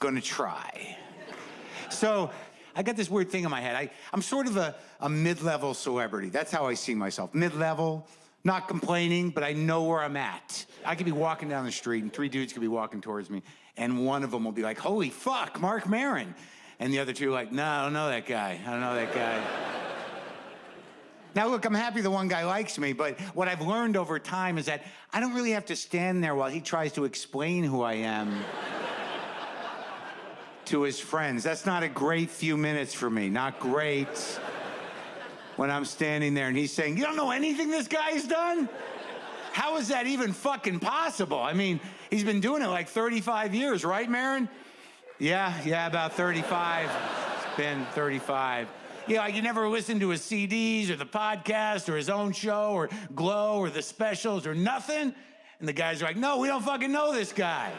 gonna try. So I got this weird thing in my head. I'm sort of a mid-level celebrity. That's how I see myself. Mid-level, not complaining, but I know where I'm at. I could be walking down the street and 3 dudes could be walking towards me, and one of them will be like, holy fuck, Marc Maron. And the other 2 are like, no, I don't know that guy. I don't know that guy. Now, look, I'm happy the one guy likes me, but what I've learned over time is that I don't really have to stand there while he tries to explain who I am to his friends. That's not a great few minutes for me. Not great. When I'm standing there and he's saying, you don't know anything this guy's done? How is that even fucking possible? I mean, he's been doing it like 35 years, right, Maron? Yeah, about 35. It's been 35. Yeah, you never listen to his CDs or the podcast or his own show or Glow or the specials or nothing? And the guys are like, no, we don't fucking know this guy.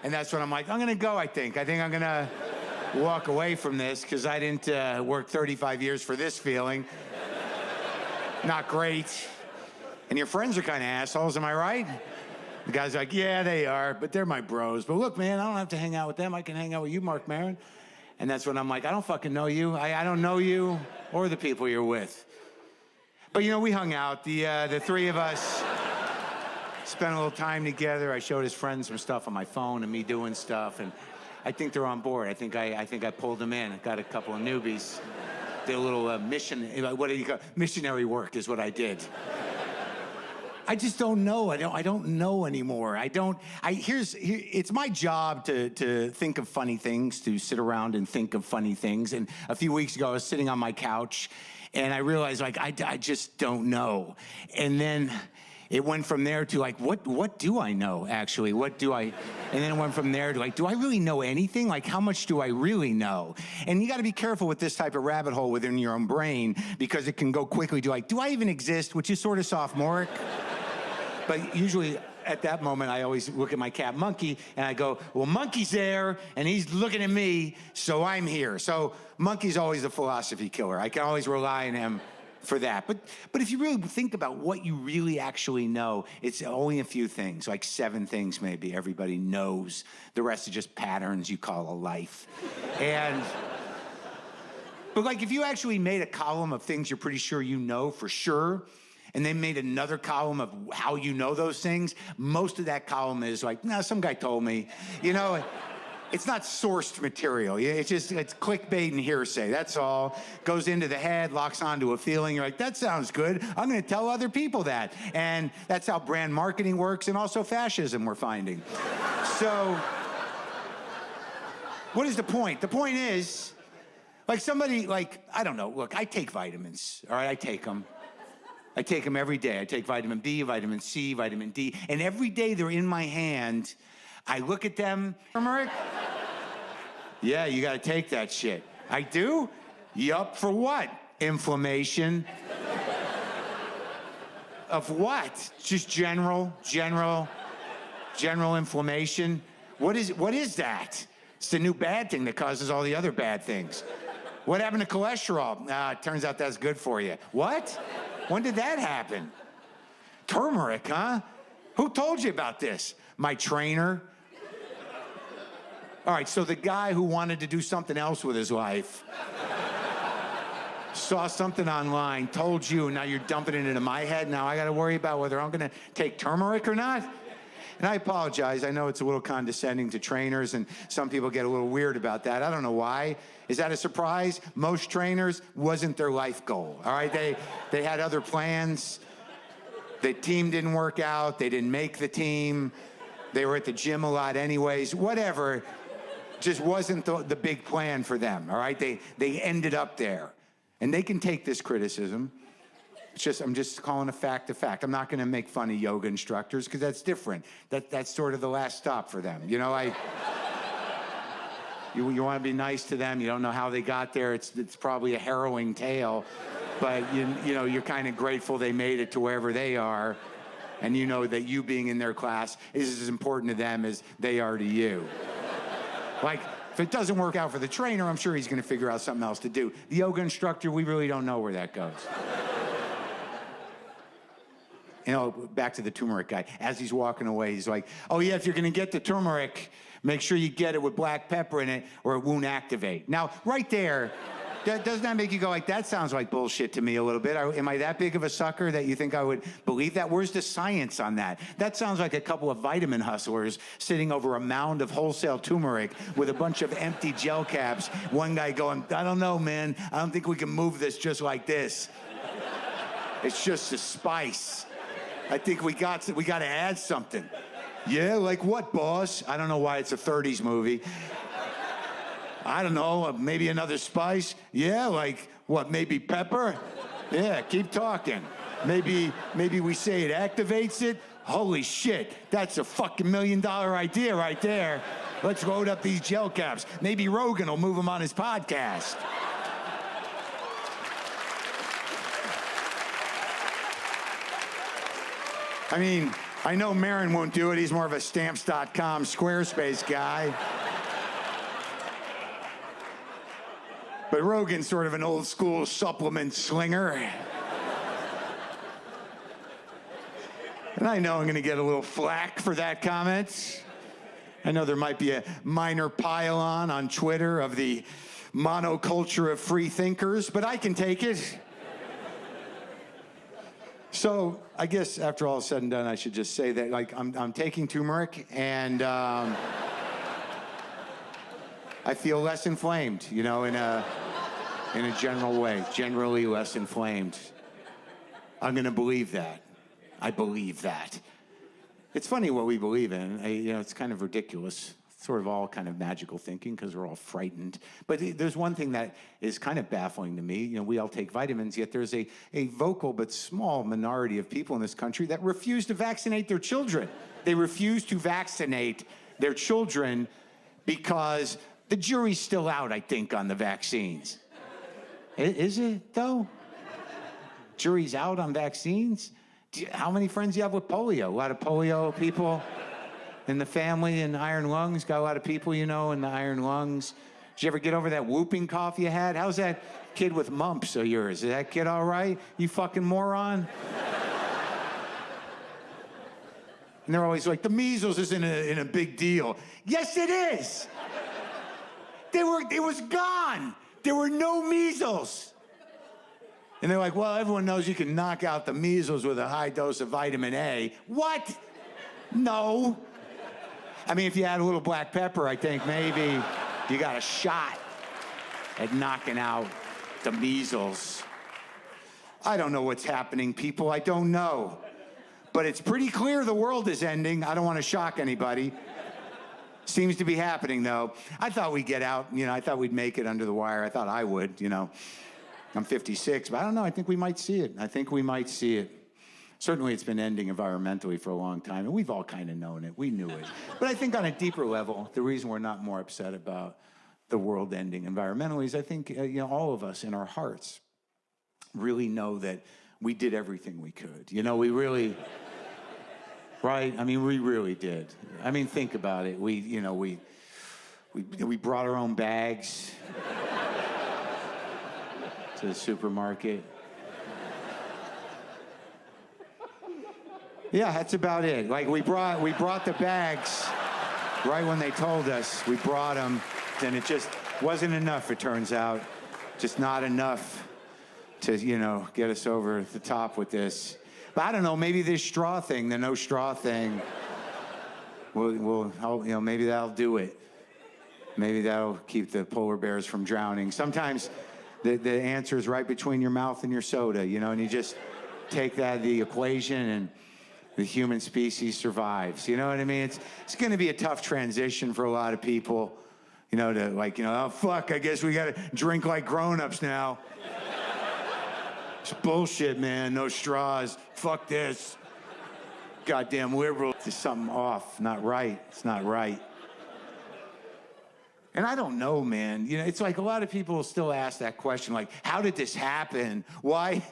And that's when I'm like, I'm gonna go, I think. I think I'm gonna walk away from this because I didn't work 35 years for this feeling. Not great. And your friends are kind of assholes, am I right? The guy's like, yeah, they are, but they're my bros. But look, man, I don't have to hang out with them. I can hang out with you, Marc Maron. And that's when I'm like, I don't fucking know you. I don't know you or the people you're with. But, you know, we hung out. The 3 of us spent a little time together. I showed his friends some stuff on my phone and me doing stuff. And I think they're on board. I think I pulled them in. I got a couple of newbies. Did a little missionary work is what I did. I just don't know. I don't know anymore. It's my job to think of funny things, to sit around and think of funny things. And a few weeks ago, I was sitting on my couch, and I realized, like, I just don't know. And then it went from there to, like, what do I know, actually? And then it went from there to, like, do I really know anything? Like, how much do I really know? And you got to be careful with this type of rabbit hole within your own brain, because it can go quickly to, like, do I even exist? Which is sort of sophomoric. But usually at that moment, I always look at my cat Monkey and I go, well, Monkey's there and he's looking at me, so I'm here. So Monkey's always the philosophy killer. I can always rely on him for that. But if you really think about what you really actually know, it's only a few things, like 7 things maybe everybody knows. The rest are just patterns you call a life. But like if you actually made a column of things you're pretty sure you know for sure, and they made another column of how you know those things, most of that column is like, no, some guy told me. You know, it's not sourced material. It's clickbait and hearsay, that's all. Goes into the head, locks onto a feeling. You're like, that sounds good. I'm gonna tell other people that. And that's how brand marketing works, and also fascism, we're finding. So, what is the point? The point is, like somebody, like, I don't know, look, I take vitamins, all right, I take them. I take them every day. I take vitamin B, vitamin C, vitamin D, and every day they're in my hand. I look at them. Turmeric? Yeah, you gotta take that shit. I do? Yup, for what? Inflammation. Of what? Just general inflammation? What is that? It's the new bad thing that causes all the other bad things. What happened to cholesterol? It turns out that's good for you. What? When did that happen? Turmeric, huh? Who told you about this? My trainer. All right, so the guy who wanted to do something else with his life saw something online, told you, and now you're dumping it into my head. Now I got to worry about whether I'm going to take turmeric or not? And I apologize. I know it's a little condescending to trainers, and some people get a little weird about that. I don't know why. Is that a surprise? Most trainers wasn't their life goal, all right? They had other plans. The team didn't work out. They didn't make the team. They were at the gym a lot anyways. Whatever. Just wasn't the big plan for them, all right? They ended up there. And they can take this criticism. I'm just calling a fact a fact. I'm not going to make fun of yoga instructors because that's different. That's sort of the last stop for them. You know, you want to be nice to them. You don't know how they got there. It's probably a harrowing tale, but you know you're kind of grateful they made it to wherever they are, and you know that you being in their class is as important to them as they are to you. Like, if it doesn't work out for the trainer, I'm sure he's going to figure out something else to do. The yoga instructor, we really don't know where that goes. You know, back to the turmeric guy. As he's walking away, he's like, oh yeah, if you're going to get the turmeric, Make sure you get it with black pepper in it or it won't activate. Now, right there, doesn't that make you go like, that sounds like bullshit to me a little bit? Am I that big of a sucker that you think I would believe that? Where's the science on that? That sounds like a couple of vitamin hustlers sitting over a mound of wholesale turmeric with a bunch of empty gel caps. One guy going, I don't know, man. I don't think we can move this just like this. It's just a spice. I think we got to add something. Yeah, like what, boss? I don't know why it's a 30s movie. I don't know, maybe another spice? Yeah, like, what, maybe pepper? Yeah, keep talking. Maybe we say it activates it? Holy shit, that's a fucking $1 million idea right there. Let's load up these gel caps. Maybe Rogan will move them on his podcast. I mean, I know Maron won't do it. He's more of a Stamps.com Squarespace guy. But Rogan's sort of an old school supplement slinger. And I know I'm going to get a little flack for that comment. I know there might be a minor pile-on Twitter of the monoculture of free thinkers, but I can take it. So I guess after all is said and done, I should just say that like I'm taking turmeric and I feel less inflamed, you know, in a general way, generally less inflamed. I'm gonna believe that. I believe that. It's funny what we believe in. It's kind of ridiculous. Sort of all kind of magical thinking because we're all frightened. But there's one thing that is kind of baffling to me. You know, we all take vitamins, yet there's a vocal but small minority of people in this country that refuse to vaccinate their children. They refuse to vaccinate their children because the jury's still out, I think, on the vaccines. Is it, though? Jury's out on vaccines? How many friends do you have with polio? A lot of polio people in the family and iron lungs? Got a lot of people, you know, in the iron lungs. Did you ever get over that whooping cough you had? How's that kid with mumps of yours? Is that kid all right? You fucking moron? And they're always like, the measles isn't a big deal. Yes, it is. It was gone. There were no measles. And they're like, well, everyone knows you can knock out the measles with a high dose of vitamin A. What? No. I mean, if you add a little black pepper, I think maybe you got a shot at knocking out the measles. I don't know what's happening, people. I don't know. But it's pretty clear the world is ending. I don't want to shock anybody. Seems to be happening, though. I thought we'd get out. You know, I thought we'd make it under the wire. I thought I would, you know. I'm 56, but I don't know. I think we might see it. I think we might see it. Certainly, it's been ending environmentally for a long time, and we've all kind of known it. We knew it. But I think on a deeper level, the reason we're not more upset about the world ending environmentally is I think, all of us in our hearts really know that we did everything we could. You know, we really... Right? I mean, we really did. I mean, think about it. We brought our own bags to the supermarket. Yeah, that's about it. Like we brought the bags right when they told us. We brought them, and it just wasn't enough. It turns out, just not enough to get us over the top with this. But I don't know, maybe this straw thing, the no straw thing, will help, maybe that'll do it. Maybe that'll keep the polar bears from drowning. Sometimes the answer is right between your mouth and your soda, and you just take that out of the equation and the human species survives. You know what I mean? It's going to be a tough transition for a lot of people, oh, fuck, I guess we got to drink like grown-ups now. It's bullshit, man. No straws. Fuck this. Goddamn liberal. There's something off. Not right. It's not right. And I don't know, man. It's like a lot of people still ask that question, like, how did this happen? Why?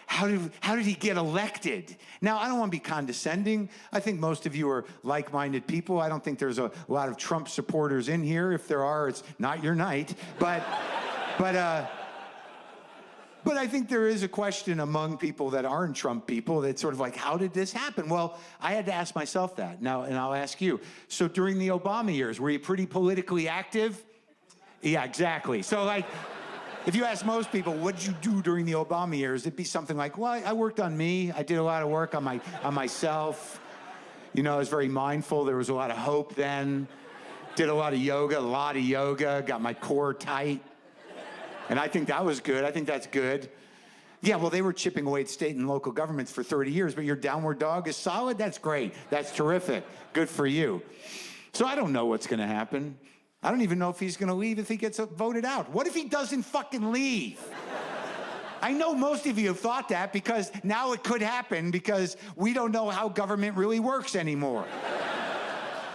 How did he get elected? Now, I don't want to be condescending. I think most of you are like-minded people. I don't think there's a lot of Trump supporters in here. If there are, it's not your night. But But I think there is a question among people that aren't Trump people that's sort of like, how did this happen? Well, I had to ask myself that. Now, and I'll ask you. So during the Obama years, were you pretty politically active? Yeah, exactly. So like, if you ask most people, what did you do during the Obama years? It'd be something like, well, I worked on me. I did a lot of work on myself. You know, I was very mindful. There was a lot of hope then. Did a lot of yoga, got my core tight. And I think that was good. I think that's good. Yeah, well, they were chipping away at state and local governments for 30 years, but your downward dog is solid? That's great. That's terrific. Good for you. So I don't know what's going to happen. I don't even know if he's going to leave if he gets voted out. What if he doesn't fucking leave? I know most of you have thought that because now it could happen because we don't know how government really works anymore.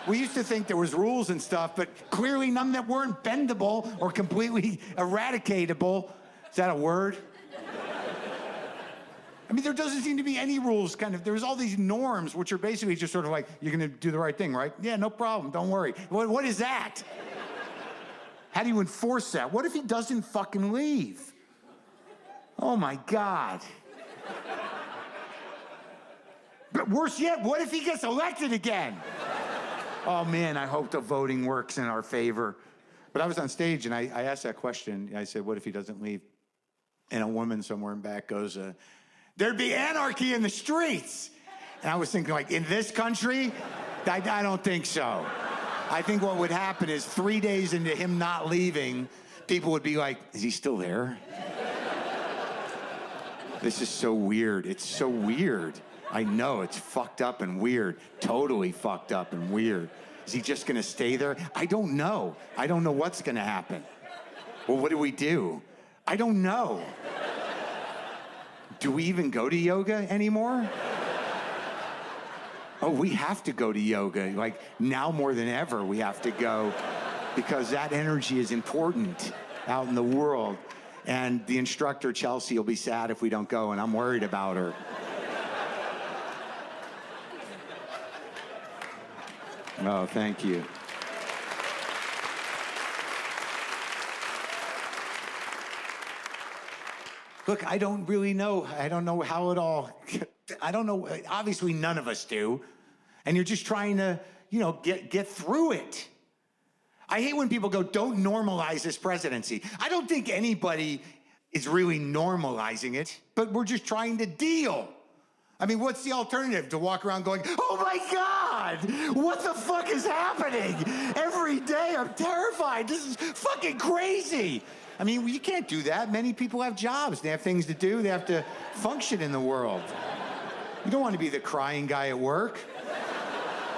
We used to think there was rules and stuff, but clearly none that weren't bendable or completely eradicatable. Is that a word? I mean, there doesn't seem to be any rules, kind of. There's all these norms, which are basically just sort of like, you're going to do the right thing, right? Yeah, no problem. Don't worry. What is that? How do you enforce that? What if he doesn't fucking leave? Oh, my God. But worse yet, what if he gets elected again? Oh, man, I hope the voting works in our favor. But I was on stage, and I asked that question. I said, what if he doesn't leave? And a woman somewhere in back goes, there'd be anarchy in the streets. And I was thinking, like, in this country? I don't think so. I think what would happen is 3 days into him not leaving, people would be like, is he still there? This is so weird. It's so weird. I know, it's fucked up and weird. Totally fucked up and weird. Is he just gonna stay there? I don't know. I don't know what's gonna happen. Well, what do we do? I don't know. Do we even go to yoga anymore? Oh, we have to go to yoga. Like, now more than ever, we have to go because that energy is important out in the world. And the instructor, Chelsea, will be sad if we don't go, and I'm worried about her. Oh, thank you. Look, I don't really know. I don't know how it all, I don't know. Obviously, none of us do. And you're just trying to, you know, get through it. I hate when people go, don't normalize this presidency. I don't think anybody is really normalizing it, but we're just trying to deal. I mean, what's the alternative? To walk around going, oh my God, what the fuck is happening? Every day I'm terrified. This is fucking crazy. I mean, you can't do that. Many people have jobs. They have things to do. They have to function in the world. You don't want to be the crying guy at work.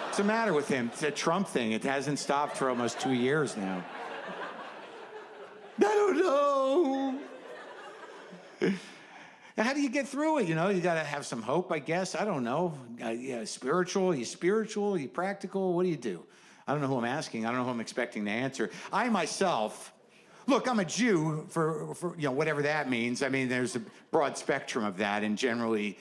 What's the matter with him? It's a Trump thing. It hasn't stopped for almost 2 years now. I don't know. How do you get through it? You know, you got to have some hope, I guess. I don't know. Yeah, spiritual? Are you practical? What do you do? I don't know who I'm asking. I don't know who I'm expecting to answer. I myself, look, I'm a Jew for you know, whatever that means. I mean, there's a broad spectrum of that, and generally,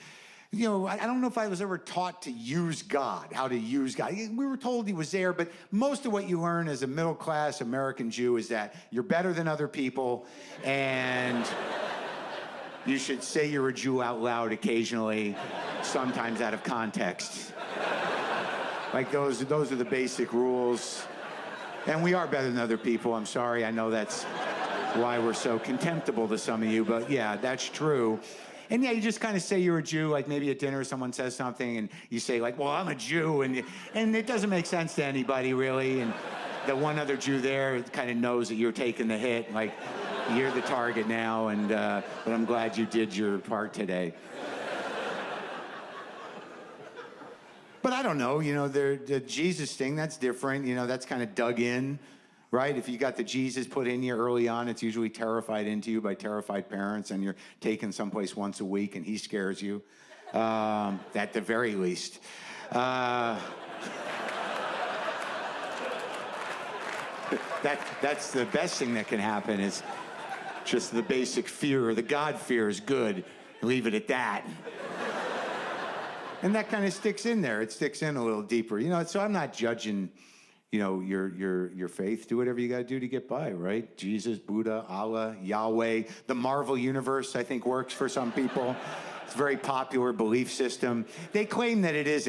you know, I don't know if I was ever taught to use God, how to use God. We were told he was there, but most of what you learn as a middle-class American Jew is that you're better than other people, and you should say you're a Jew out loud occasionally, sometimes out of context. Like those are the basic rules. And we are better than other people. I'm sorry. I know that's why we're so contemptible to some of you, but yeah, that's true. And yeah, you just kind of say you're a Jew, like maybe at dinner someone says something and you say like, well, I'm a Jew, and it doesn't make sense to anybody really. And the one other Jew there kind of knows that you're taking the hit, like you're the target now, and but I'm glad you did your part today. But I don't know, you know, the Jesus thing, that's different. You know, that's kind of dug in, right? If you got the Jesus put in you early on, it's usually terrified into you by terrified parents, and you're taken someplace once a week, and he scares you, at the very least. That's the best thing that can happen is just the basic fear, the God fear is good. Leave it at that. And that kind of sticks in there. It sticks in a little deeper. You know, so I'm not judging, your faith. Do whatever you got to do to get by, right? Jesus, Buddha, Allah, Yahweh, the Marvel universe, I think works for some people. It's a very popular belief system. They claim that it isn't.